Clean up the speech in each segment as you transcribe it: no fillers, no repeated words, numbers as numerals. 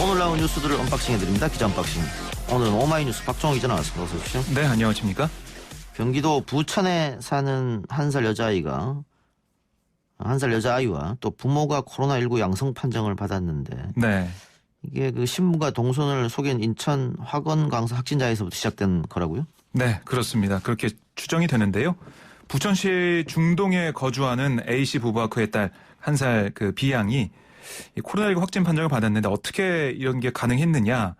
오늘 나온 뉴스들을 언박싱해드립니다. 기자 언박싱. 오늘은 오마이뉴스 박종호 기자 나왔습니다. 어서 오십시오. 네, 안녕하십니까. 경기도 부천에 사는 한 살 여자아이와 또 부모가 코로나19 양성 판정을 받았는데 네. 이게 그 신부가 동선을 속인 인천 화건 강사 확진자에서부터 시작된 거라고요? 네, 그렇습니다. 그렇게 추정이 되는데요. 부천시 중동에 거주하는 A씨 부부와 그의 딸 한 살 그 B양이 코로나19 확진 판정을 받았는데 어떻게 이런 게 가능했느냐.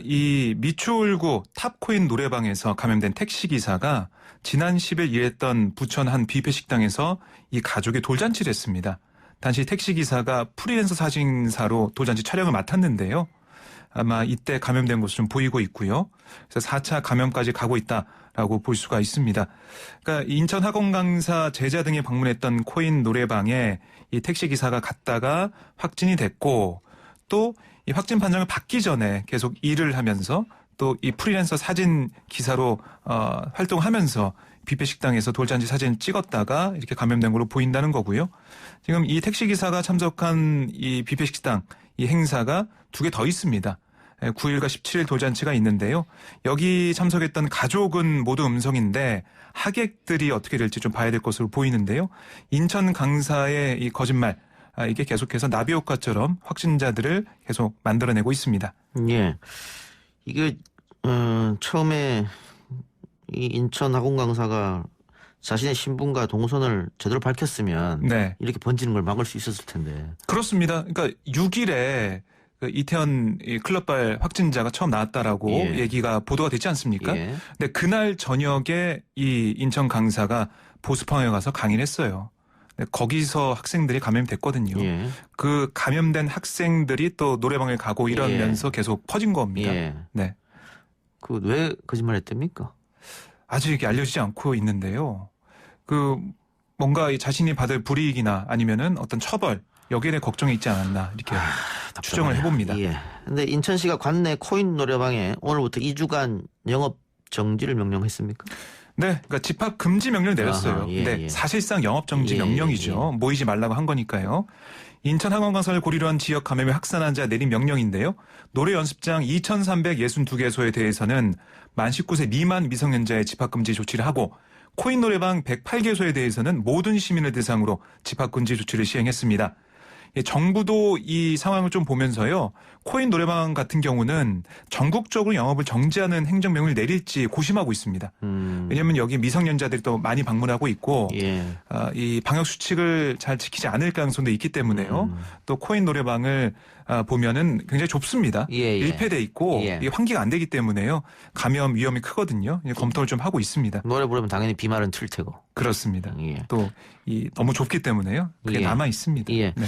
이 미추홀구 탑코인 노래방에서 감염된 택시기사가 지난 10일 일했던 부천 한 뷔페 식당에서 이 가족이 돌잔치를 했습니다. 당시 택시기사가 프리랜서 사진사로 돌잔치 촬영을 맡았는데요. 아마 이때 감염된 것으로 좀 보이고 있고요. 그래서 4차 감염까지 가고 있다라고 볼 수가 있습니다. 그러니까 인천 학원 강사 제자 등이 방문했던 코인 노래방에 이 택시기사가 갔다가 확진이 됐고 또 이 확진 판정을 받기 전에 계속 일을 하면서 또 이 프리랜서 사진 기사로 활동하면서 뷔페 식당에서 돌잔치 사진 찍었다가 이렇게 감염된 걸로 보인다는 거고요. 지금 이 택시기사가 참석한 이 뷔페 식당 이 행사가 2개 더 있습니다. 9일과 17일 돌잔치가 있는데요. 여기 참석했던 가족은 모두 음성인데 하객들이 어떻게 될지 좀 봐야 될 것으로 보이는데요. 인천 강사의 이 거짓말 이게 계속해서 나비 효과처럼 확진자들을 계속 만들어내고 있습니다. 예. 이게 처음에 이 인천 학원 강사가 자신의 신분과 동선을 제대로 밝혔으면 네. 이렇게 번지는 걸 막을 수 있었을 텐데. 그렇습니다. 그러니까 6일에 그 이태원 클럽발 확진자가 처음 나왔다라고 예. 얘기가 보도가 되지 않습니까? 예. 근데 그날 저녁에 이 인천 강사가 보스방에 가서 강의를 했어요. 거기서 학생들이 감염됐거든요. 예. 그 감염된 학생들이 또 노래방에 가고 이러면서 계속 퍼진 겁니다. 예. 네. 그 왜 거짓말 했답니까? 아직 이게 알려지지 않고 있는데요. 그 뭔가 이 자신이 받을 불이익이나 아니면은 어떤 처벌 여기에 대해 걱정이 있지 않았나 이렇게 추정을 해봅니다. 예. 근데 인천시가 관내 코인 노래방에 오늘부터 2주간 영업 정지를 명령했습니까? 네, 그러니까 집합 금지 명령을 내렸어요. 아하, 예, 네, 예. 사실상 영업 정지 예, 명령이죠. 모이지 말라고 한 거니까요. 인천 학원 강사를 고리로 한 지역 감염이 확산한 자 내린 명령인데요. 노래 연습장 2,362개소에 대해서는 만 19세 미만 미성년자의 집합 금지 조치를 하고 코인 노래방 108개소에 대해서는 모든 시민을 대상으로 집합 금지 조치를 시행했습니다. 정부도 이 상황을 좀 보면서요. 코인 노래방 같은 경우는 전국적으로 영업을 정지하는 행정명령을 내릴지 고심하고 있습니다. 왜냐하면 여기 미성년자들이 또 많이 방문하고 있고 예. 이 방역 수칙을 잘 지키지 않을 가능성도 있기 때문에요. 또 코인 노래방을 보면은 굉장히 좁습니다. 예. 밀폐돼 있고 예. 이게 환기가 안 되기 때문에요. 감염 위험이 크거든요. 검토를 좀 하고 있습니다. 노래 부르면 당연히 비말은 틀 테고. 그렇습니다. 예. 또 이 너무 좁기 때문에요. 그게 예. 남아 있습니다. 예. 네.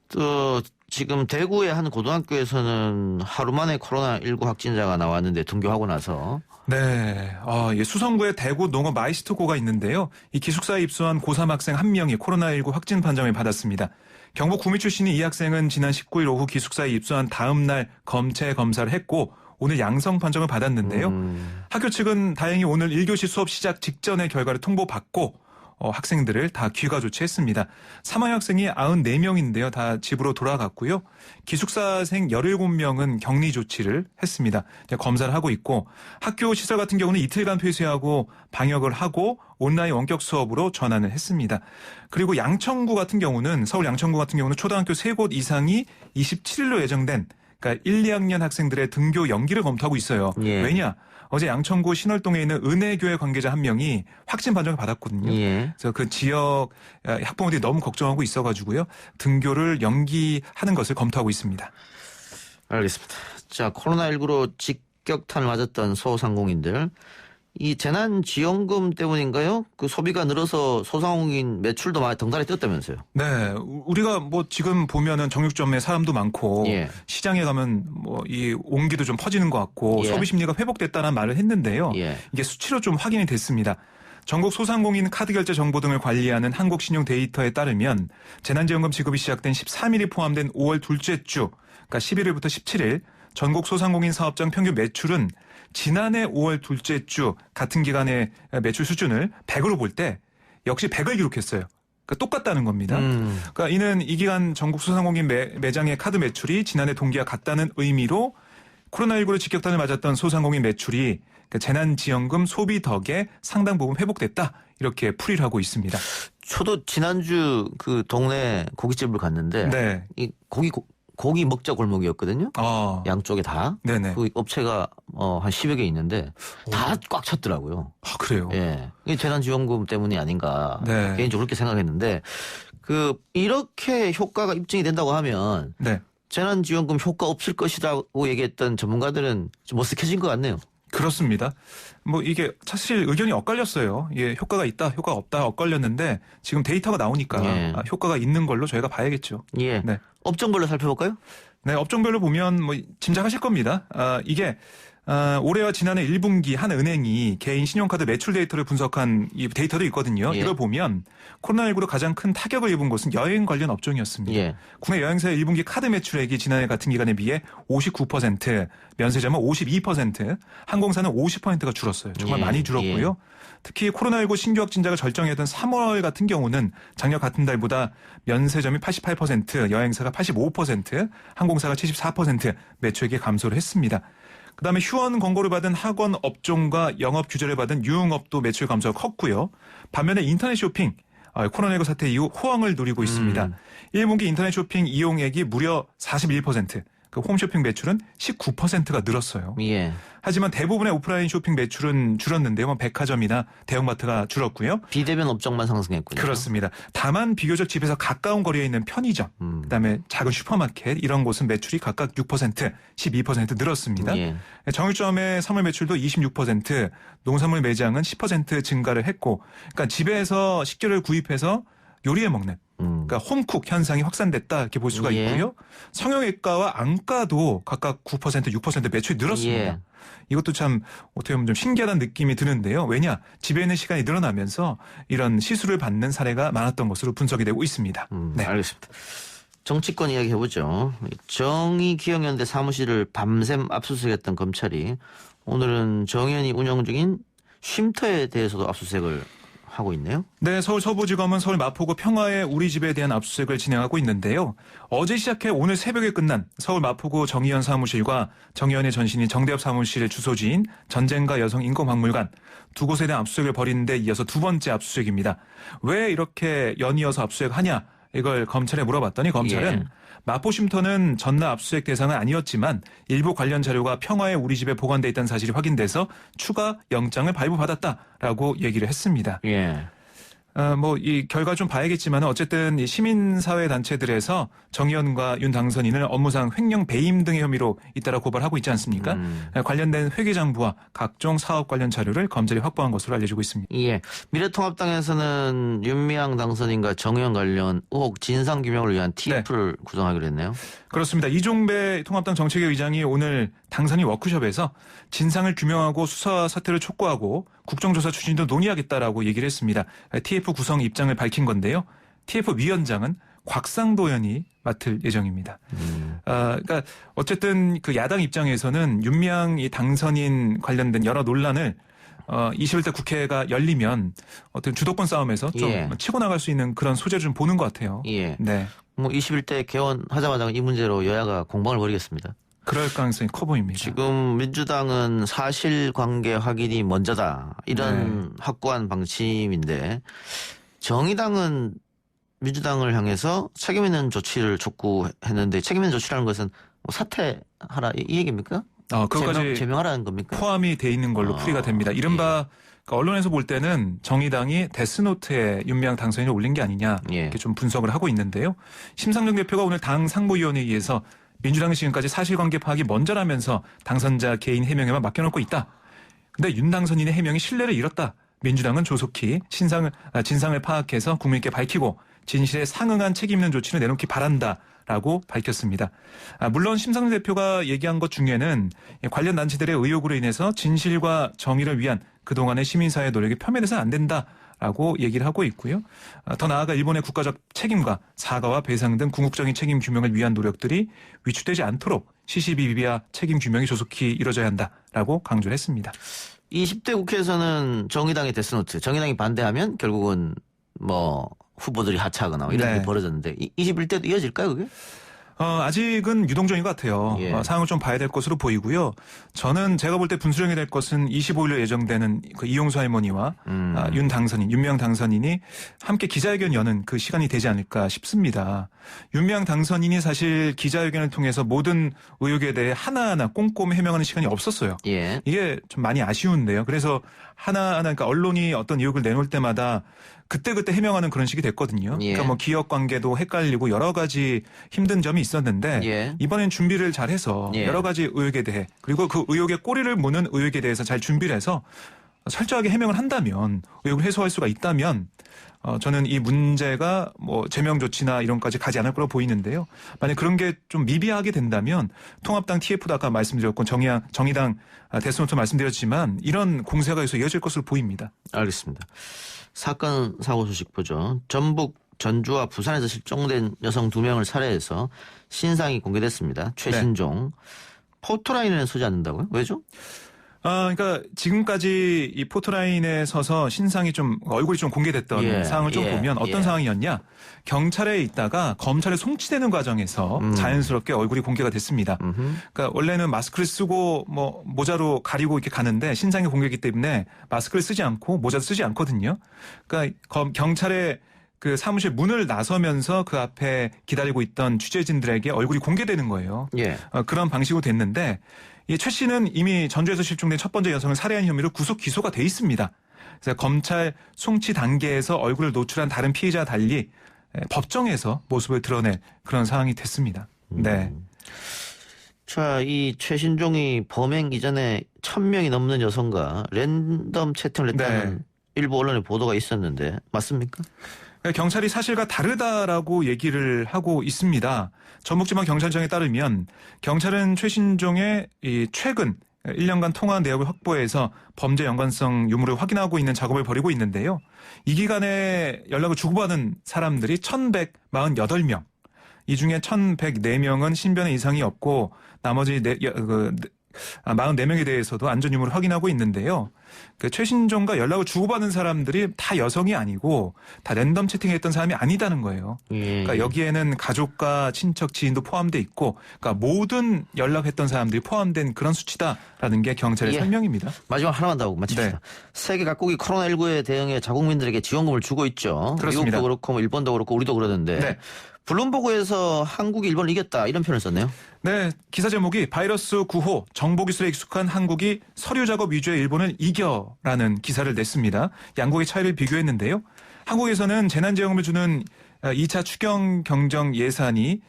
또 지금 대구의 한 고등학교에서는 하루 만에 코로나19 확진자가 나왔는데 등교하고 나서 네. 수성구에 대구 농업 마이스터고가 있는데요. 이 기숙사에 입소한 고3 학생 한 명이 코로나19 확진 판정을 받았습니다. 경북 구미 출신인 이 학생은 지난 19일 오후 기숙사에 입소한 다음 날 검체 검사를 했고 오늘 양성 판정을 받았는데요. 학교 측은 다행히 오늘 1교시 수업 시작 직전에 결과를 통보받고 학생들을 다 귀가 조치했습니다. 사망 학생이 94명인데요. 다 집으로 돌아갔고요. 기숙사생 17명은 격리 조치를 했습니다. 검사를 하고 있고 학교 시설 같은 경우는 이틀간 폐쇄하고 방역을 하고 온라인 원격 수업으로 전환을 했습니다. 그리고 양천구 같은 경우는 서울 양천구 같은 경우는 초등학교 3곳 이상이 27일로 예정된 그러니까 1, 2학년 학생들의 등교 연기를 검토하고 있어요. 예. 왜냐? 어제 양천구 신월동에 있는 은혜교회 관계자 한 명이 확진 판정을 받았거든요. 예. 그래서 그 지역 학부모들이 너무 걱정하고 있어가지고요. 등교를 연기하는 것을 검토하고 있습니다. 알겠습니다. 자, 코로나19로 직격탄을 맞았던 소상공인들. 이 재난지원금 때문인가요? 그 소비가 늘어서 소상공인 매출도 많이 덩달아 뛰었다면서요? 네, 우리가 뭐 지금 보면은 정육점에 사람도 많고 예. 시장에 가면 뭐 이 온기도 좀 퍼지는 것 같고 예. 소비 심리가 회복됐다는 말을 했는데요. 예. 이게 수치로 좀 확인이 됐습니다. 전국 소상공인 카드결제 정보 등을 관리하는 한국신용데이터에 따르면 재난지원금 지급이 시작된 13일이 포함된 5월 둘째 주, 그러니까 11일부터 17일 전국 소상공인 사업장 평균 매출은 지난해 5월 둘째 주 같은 기간의 매출 수준을 100으로 볼 때 역시 100을 기록했어요. 똑같다는 겁니다. 그러니까 이는 이 기간 전국 소상공인 매장의 카드 매출이 지난해 동기와 같다는 의미로 코로나19로 직격탄을 맞았던 소상공인 매출이 재난지원금 소비 덕에 상당 부분 회복됐다. 이렇게 풀이를 하고 있습니다. 저도 지난주 그 동네 고깃집을 갔는데 네. 이 고기 먹자 골목이었거든요. 양쪽에 다. 네네. 그 업체가 한 10여 개 있는데 다 꽉 찼더라고요. 아, 그래요? 예. 이게 재난지원금 때문이 아닌가. 네. 개인적으로 그렇게 생각했는데 이렇게 효과가 입증이 된다고 하면 네. 재난지원금 효과 없을 것이라고 얘기했던 전문가들은 좀 머쓱해진 것 같네요. 그렇습니다. 뭐 이게 사실 의견이 엇갈렸어요. 예, 효과가 있다, 효과가 없다 엇갈렸는데 지금 데이터가 나오니까 예. 효과가 있는 걸로 저희가 봐야겠죠. 예. 네. 업종별로 살펴볼까요? 네, 업종별로 보면 뭐 짐작하실 겁니다. 이게 올해와 지난해 1분기 한 은행이 개인 신용카드 매출 데이터를 분석한 이 데이터도 있거든요. 예. 이걸 보면 코로나19로 가장 큰 타격을 입은 곳은 여행 관련 업종이었습니다. 예. 국내 여행사의 1분기 카드 매출액이 지난해 같은 기간에 비해 59%, 면세점은 52%, 항공사는 50%가 줄었어요. 정말 예. 많이 줄었고요. 예. 특히 코로나19 신규 확진자가 절정이었던 3월 같은 경우는 작년 같은 달보다 면세점이 88%, 여행사가 85%, 항공사가 74% 매출액이 감소를 했습니다. 그다음에 후원 권고를 받은 학원 업종과 영업 규제를 받은 유흥업도 매출 감소가 컸고요. 반면에 인터넷 쇼핑, 코로나19 사태 이후 호황을 누리고 있습니다. 1분기 인터넷 쇼핑 이용액이 무려 41%, 그 홈쇼핑 매출은 19%가 늘었어요. 예. 하지만 대부분의 오프라인 쇼핑 매출은 줄었는데요. 뭐 백화점이나 대형마트가 줄었고요. 비대면 업종만 상승했군요. 그렇습니다. 다만 비교적 집에서 가까운 거리에 있는 편의점, 그다음에 작은 슈퍼마켓 이런 곳은 매출이 각각 6%, 12% 늘었습니다. 예. 정육점의 선물 매출도 26%, 농산물 매장은 10% 증가를 했고, 그러니까 집에서 식재료를 구입해서 요리해 먹는, 그러니까 홈쿡 현상이 확산됐다 이렇게 볼 수가 예. 있고요. 성형외과와 안과도 각각 9%, 6% 매출이 늘었습니다. 예. 이것도 참 어떻게 보면 좀 신기하다는 느낌이 드는데요. 왜냐? 집에 있는 시간이 늘어나면서 이런 시술을 받는 사례가 많았던 것으로 분석이 되고 있습니다. 네. 알겠습니다. 정치권 이야기 해보죠. 정의기억연대 사무실을 밤샘 압수수색했던 검찰이 오늘은 정 의원이 운영 중인 쉼터에 대해서도 압수수색을 하고 있네요. 네, 서울 서부지검은 서울 마포구 평화의 우리 집에 대한 압수수색을 진행하고 있는데요. 어제 시작해 오늘 새벽에 끝난 서울 마포구 정 의원 사무실과 정 의원의 전신인 정대협 사무실의 주소지인 전쟁과 여성인권박물관 두 곳에 대한 압수수색을 벌이는 데 이어서 두 번째 압수수색입니다. 왜 이렇게 연이어서 압수수색하냐? 이걸 검찰에 물어봤더니 검찰은 예. 마포 쉼터는 전날 압수수색 대상은 아니었지만 일부 관련 자료가 평화의 우리 집에 보관돼 있다는 사실이 확인돼서 추가 영장을 발부받았다라고 얘기를 했습니다. 예. 뭐 이 결과 좀 봐야겠지만 어쨌든 이 시민사회 단체들에서 정 의원과 윤 당선인을 업무상 횡령 배임 등의 혐의로 잇따라 고발하고 있지 않습니까? 관련된 회계장부와 각종 사업 관련 자료를 검찰이 확보한 것으로 알려지고 있습니다. 예. 미래통합당에서는 윤미향 당선인과 정 의원 관련 의혹 진상규명을 위한 TF를 구성하기로 했네요. 그렇습니다. 이종배 통합당 정책위 의장이 오늘 당선인 워크숍에서 진상을 규명하고 수사 사태를 촉구하고 국정조사 추진도 논의하겠다라고 얘기를 했습니다. TF 구성 입장을 밝힌 건데요. TF 위원장은 곽상도 의원이 맡을 예정입니다. 그러니까 어쨌든 그 야당 입장에서는 윤미향 이 당선인 관련된 여러 논란을 21대 국회가 열리면 어떤 주도권 싸움에서 좀 예. 치고 나갈 수 있는 그런 소재를 좀 보는 것 같아요. 예. 네. 뭐 21대 개원하자마자 이 문제로 여야가 공방을 벌이겠습니다. 그럴 가능성이 커 보입니다. 지금 민주당은 사실관계 확인이 먼저다. 이런 확고한 방침인데 정의당은 민주당을 향해서 책임 있는 조치를 촉구했는데 책임 있는 조치라는 것은 뭐 사퇴하라 이 얘기입니까? 그것까지 제명하라는 겁니까? 포함이 돼 있는 걸로 풀이가 됩니다. 이른바 그러니까 언론에서 볼 때는 정의당이 데스노트에 윤미향 당선인을 올린 게 아니냐 이렇게 좀 분석을 하고 있는데요. 심상정 대표가 오늘 당 상무위원회의에서 민주당은 지금까지 사실관계 파악이 먼저라면서 당선자 개인 해명에만 맡겨놓고 있다. 근데 윤 당선인의 해명이 신뢰를 잃었다. 민주당은 조속히 진상을 파악해서 국민께 밝히고 진실에 상응한 책임 있는 조치를 내놓기 바란다라고 밝혔습니다. 물론 심상정 대표가 얘기한 것 중에는 관련 단체들의 의혹으로 인해서 진실과 정의를 위한 그동안의 시민사회 노력이 폄훼돼서는 안 된다라고 얘기를 하고 있고요. 더 나아가 일본의 국가적 책임과 사과와 배상 등 궁극적인 책임 규명을 위한 노력들이 위축되지 않도록 시시비비와 책임 규명이 조속히 이뤄져야 한다라고 강조를 했습니다. 20대 국회에서는 정의당의 데스노트, 정의당이 반대하면 결국은 뭐 후보들이 하차하거나 이런 네. 일이 벌어졌는데 21대도 이어질까요, 그게? 아직은 유동적인 것 같아요. 예. 상황을 좀 봐야 될 것으로 보이고요. 저는 제가 볼 때 분수령이 될 것은 25일로 예정되는 그 이용수 할머니와 윤명 당선인이 함께 기자회견 여는 그 시간이 되지 않을까 싶습니다. 윤명 당선인이 사실 기자회견을 통해서 모든 의혹에 대해 하나하나 꼼꼼히 해명하는 시간이 없었어요. 예. 이게 좀 많이 아쉬운데요. 그래서 하나하나 그러니까 언론이 어떤 의혹을 내놓을 때마다 그때그때 해명하는 그런 식이 됐거든요. 예. 그러니까 뭐 기업 관계도 헷갈리고 여러 가지 힘든 점이 있었는데 예. 이번엔 준비를 잘해서 예. 여러 가지 의혹에 대해 그리고 그 의혹의 꼬리를 무는 의혹에 대해서 잘 준비를 해서 철저하게 해명을 한다면 의혹을 해소할 수가 있다면 저는 이 문제가 뭐 제명 조치나 이런까지 가지 않을 거로 보이는데요. 만약 그런 게 좀 미비하게 된다면 통합당 TF도 아까 말씀드렸고 정의당 데스노트 말씀드렸지만 이런 공세가 계속 이어질 것으로 보입니다. 알겠습니다. 사건 사고 소식 보죠. 전북 전주와 부산에서 실종된 여성 2명을 살해해서 신상이 공개됐습니다. 최신종. 포토라인에 서지 않는다고요? 왜죠? 그러니까 지금까지 이 포토라인에 서서 신상이 좀 얼굴이 좀 공개됐던 예, 상황을 좀 예, 보면 어떤 예. 상황이었냐? 경찰에 있다가 검찰에 송치되는 과정에서 자연스럽게 얼굴이 공개가 됐습니다. 그러니까 원래는 마스크를 쓰고 뭐 모자로 가리고 이렇게 가는데 신상이 공개이기 때문에 마스크를 쓰지 않고 모자도 쓰지 않거든요. 그러니까 경찰에 그 사무실 문을 나서면서 그 앞에 기다리고 있던 취재진들에게 얼굴이 공개되는 거예요. 예. 그런 방식으로 됐는데 이 최 씨는 이미 전주에서 실종된 첫 번째 여성을 살해한 혐의로 구속 기소가 돼 있습니다. 그래서 검찰 송치 단계에서 얼굴을 노출한 다른 피해자와 달리 법정에서 모습을 드러낼 그런 상황이 됐습니다. 네. 자, 이 최신종이 범행 이전에 1,000명이 넘는 여성과 랜덤 채팅을 했다는 네. 일부 언론의 보도가 있었는데 맞습니까? 경찰이 사실과 다르다라고 얘기를 하고 있습니다. 전북지방경찰청에 따르면 경찰은 최신종의 이 최근 1년간 통화 내역을 확보해서 범죄 연관성 유무를 확인하고 있는 작업을 벌이고 있는데요. 이 기간에 연락을 주고받은 사람들이 1,148명. 이 중에 1,104명은 신변의 이상이 없고 나머지 44명에 대해서도 안전 유무를 확인하고 있는데요. 그 최신종과 연락을 주고받은 사람들이 다 여성이 아니고 다 랜덤 채팅했던 사람이 아니다는 거예요. 예. 그러니까 여기에는 가족과 친척, 지인도 포함돼 있고, 그러니까 모든 연락했던 사람들이 포함된 그런 수치다라는 게 경찰의 예. 설명입니다. 마지막 하나만 더 하고 마칩시다. 네. 세계 각국이 코로나19에 대응해 자국민들에게 지원금을 주고 있죠. 그렇습니다. 미국도 그렇고 뭐 일본도 그렇고 우리도 그러는데 네. 블룸버그에서 한국이 일본을 이겼다 이런 표현을 썼네요. 네, 기사 제목이 바이러스 구호, 정보기술에 익숙한 한국이 서류 작업 위주의 일본을 이겨라는 기사를 냈습니다. 양국의 차이를 비교했는데요. 한국에서는 재난지원금을 주는 2차 추경 경정 예산이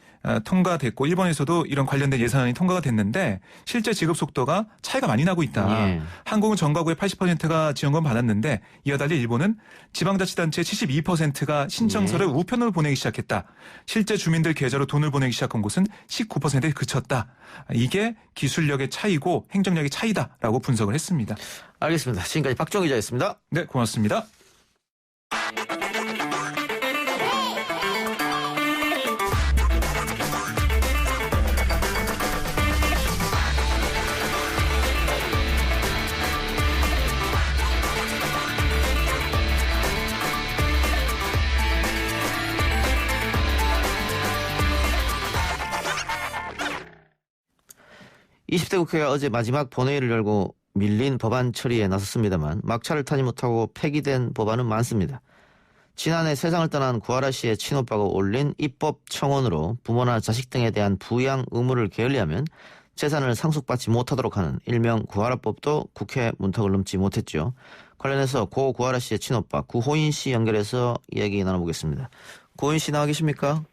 통과됐고 일본에서도 이런 관련된 예산안이 통과가 됐는데 실제 지급 속도가 차이가 많이 나고 있다. 예. 한국은 전 가구의 80%가 지원금 받았는데 이어 달리 일본은 지방자치단체 72%가 신청서를 우편으로 보내기 시작했다. 실제 주민들 계좌로 돈을 보내기 시작한 곳은 19%에 그쳤다. 이게 기술력의 차이고 행정력의 차이다라고 분석을 했습니다. 알겠습니다. 지금까지 박정 기자였습니다. 네, 고맙습니다. (20대) 국회가 어제 마지막 본회의를 열고 밀린 법안 처리에 나섰습니다만 막차를 타지 못하고 폐기된 법안은 많습니다. 지난해 세상을 떠난 구하라 씨의 친오빠가 올린 입법 청원으로 부모나 자식 등에 대한 부양 의무를 게을리하면 재산을 상속받지 못하도록 하는 일명 구하라법도 국회 문턱을 넘지 못했죠. 관련해서 고 구하라 씨의 친오빠 구호인 씨 연결해서 이야기 나눠보겠습니다. 구호인 씨 나와 계십니까?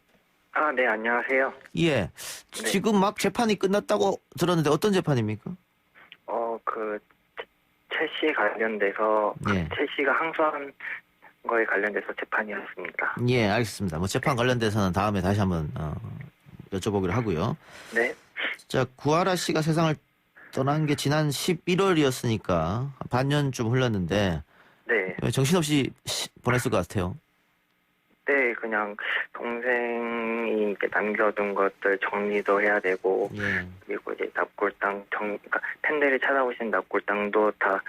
네, 안녕하세요. 예. 지금 막 재판이 끝났다고 들었는데 어떤 재판입니까? 최 씨 관련돼서, 예. 최 씨가 항소한 거에 관련돼서 재판이었습니다. 예, 알겠습니다. 뭐 재판 관련돼서는 다음에 다시 한번 여쭤보기로 하고요. 네. 자, 구하라 씨가 세상을 떠난 게 지난 11월이었으니까 반년쯤 흘렀는데 네. 정신없이 보냈을 것 같아요. 네, 그냥 동생이 이제 남겨둔 것들 정리도 해야 되고, 예. 그리고 이제 그러니까 팬들이 찾아오신 납골당도 다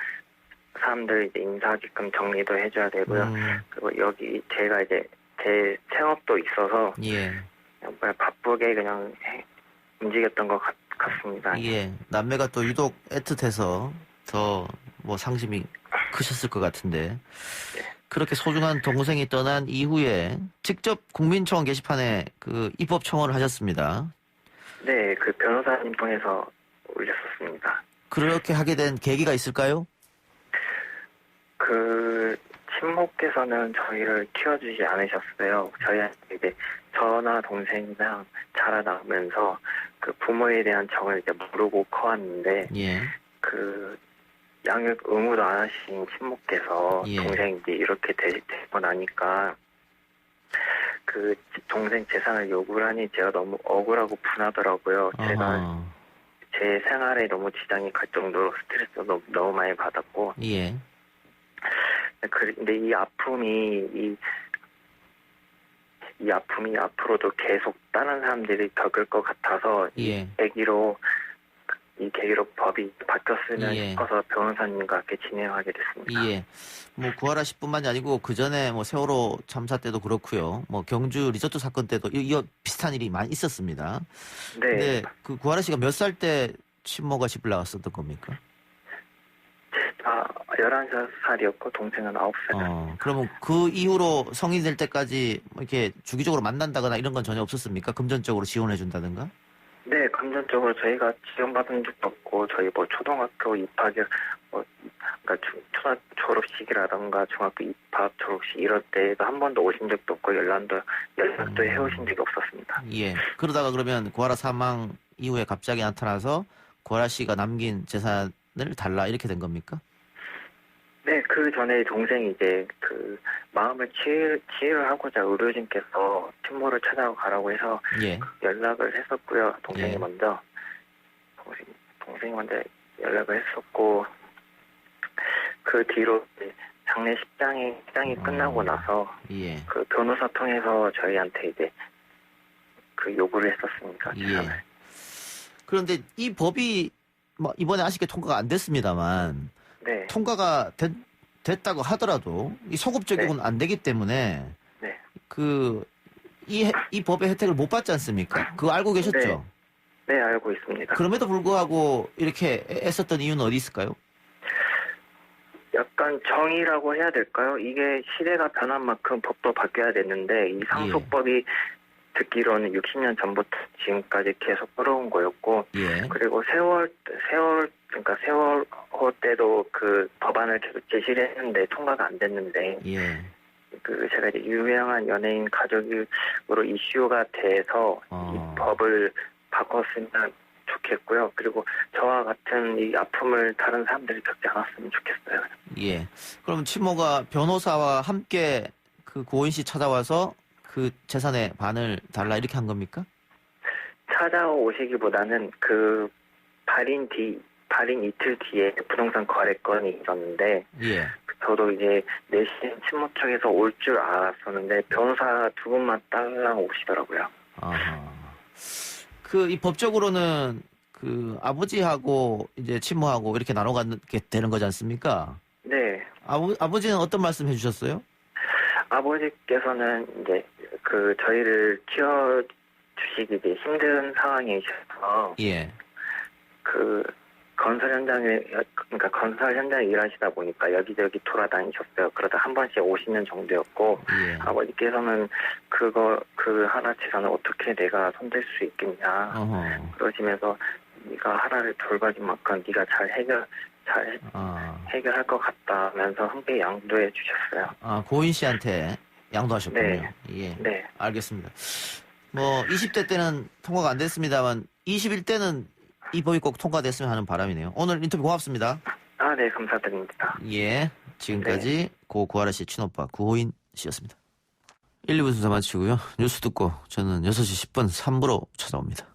사람들 이제 인사하게끔 정리도 해줘야 되고요. 그리고 여기 제가 이제 제 생업도 있어서 예. 정말 바쁘게 그냥 움직였던 것 같습니다. 예. 남매가 또 유독 애틋해서 더 뭐 상심이 크셨을 것 같은데. 그렇게 소중한 동생이 떠난 이후에 직접 국민청원 게시판에 그 입법 청원을 하셨습니다. 네, 그 변호사님 통해서 올렸었습니다. 그렇게 하게 된 계기가 있을까요? 그 친모께서는 저희를 키워주지 않으셨어요. 저희한테 이제 저나 동생이랑 자라나면서 그 부모에 대한 정을 이제 모르고 커왔는데 예. 그 양육 의무도 안 하신 친모께서 예. 동생이 이제 이렇게 되고 나니까 그 동생 재산을 요구를 하니 제가 너무 억울하고 분하더라고요. 제가 어허. 제 생활에 너무 지장이 갈 정도로 스트레스 너무 많이 받았고 예. 근데 이 아픔이 앞으로도 계속 다른 사람들이 겪을 것 같아서 예. 이 계기로 법이 바뀌었으면 예. 싶어서 변호사님과 함께 진행하게 됐습니다. 예. 뭐 구하라 씨뿐만이 아니고 그 전에 뭐 세월호 참사 때도 그렇고요. 뭐 경주 리조트 사건 때도 이 비슷한 일이 많이 있었습니다. 네. 근데 그 구하라 씨가 몇 살 때 친모가 집을 나갔었던 겁니까? 11살이었고 동생은 9살. 그러면 그 이후로 성인 될 때까지 뭐 이렇게 주기적으로 만난다거나 이런 건 전혀 없었습니까? 금전적으로 지원해 준다든가? 네, 금전적으로 저희가 지원받은 적도 없고 저희 뭐 초등학교 입학이 그러니까 초등학교 졸업식이라던가 중학교 입학 졸업식 이럴 때도 한 번도 오신 적도 없고 연락도 해오신 적이 없었습니다. 예. 그러다가 그러면 구하라 사망 이후에 갑자기 나타나서 구하라 씨가 남긴 재산을 달라 이렇게 된 겁니까? 네, 그 전에 동생이 이제 그 마음을 치유를 하고자 의료진께서 친모를 찾아가라고 해서 예. 연락을 했었고요. 동생이 예. 먼저 동생이 먼저 연락을 했었고 그 뒤로 이제 시장이 끝나고 나서 예. 그 변호사 통해서 저희한테 이제 그 요구를 했었습니다. 예. 그런데 이 법이 뭐 이번에 아쉽게 통과가 안 됐습니다만 네, 통과가 됐다고 하더라도 이 소급 적용은 안 되기 때문에 네. 이 법의 혜택을 못 받지 않습니까? 그거 알고 계셨죠? 네, 알고 있습니다. 그럼에도 불구하고 이렇게 애썼던 이유는 어디 있을까요? 약간 정의라고 해야 될까요? 이게 시대가 변한 만큼 법도 바뀌어야 됐는데 이 상속법이 듣기로는 60년 전부터 지금까지 계속 끌어온 거였고 예. 그리고 그러니까 세월호 때도 그 법안을 계속 제시를 했는데 통과가 안 됐는데 예. 그 제가 이제 유명한 연예인 가족으로 이슈가 돼서 이 법을 바꿨으면 좋겠고요. 그리고 저와 같은 이 아픔을 다른 사람들이 겪지 않았으면 좋겠어요. 예. 그럼 친모가 변호사와 함께 그 고인 씨 찾아와서 그 재산의 반을 달라 이렇게 한 겁니까? 찾아오시기보다는 그 발인 이틀 뒤에 부동산 거래건이 있었는데 예. 저도 이제 내신 친모 쪽에서 올 줄 알았었는데 변호사 두 분만 딸랑 오시더라고요. 아하. 이 법적으로는 그 아버지하고 이제 친모하고 이렇게 나눠 갖게 되는 거지 않습니까? 네. 아버지는 어떤 말씀 해주셨어요? 아버지께서는 이제 그 저희를 키워주시기 이제 힘든 상황이셔서 예. 그 건설 현장에 일하시다 보니까 여기저기 돌아다니셨어요. 그러다 한 번씩 오시는 정도였고 예. 아버지께서는 그 하나 재산을 어떻게 내가 손댈 수 있겠냐 어허. 그러시면서 네가 하나를 돌봐준 만큼 네가 잘 해결할 것 같다면서 함께 양도해 주셨어요. 고인 씨한테 양도하셨군요. 네. 예. 네. 알겠습니다. 뭐 20대 때는 통과가 안 됐습니다만 21대는 이 법이 꼭 통과됐으면 하는 바람이네요. 오늘 인터뷰 고맙습니다. 네, 감사드립니다. 예. 지금까지 고 구하라 씨 친오빠 구호인 씨였습니다. 1, 2부 순서 마치고요. 뉴스 듣고 저는 6시 10분 3부로 찾아옵니다.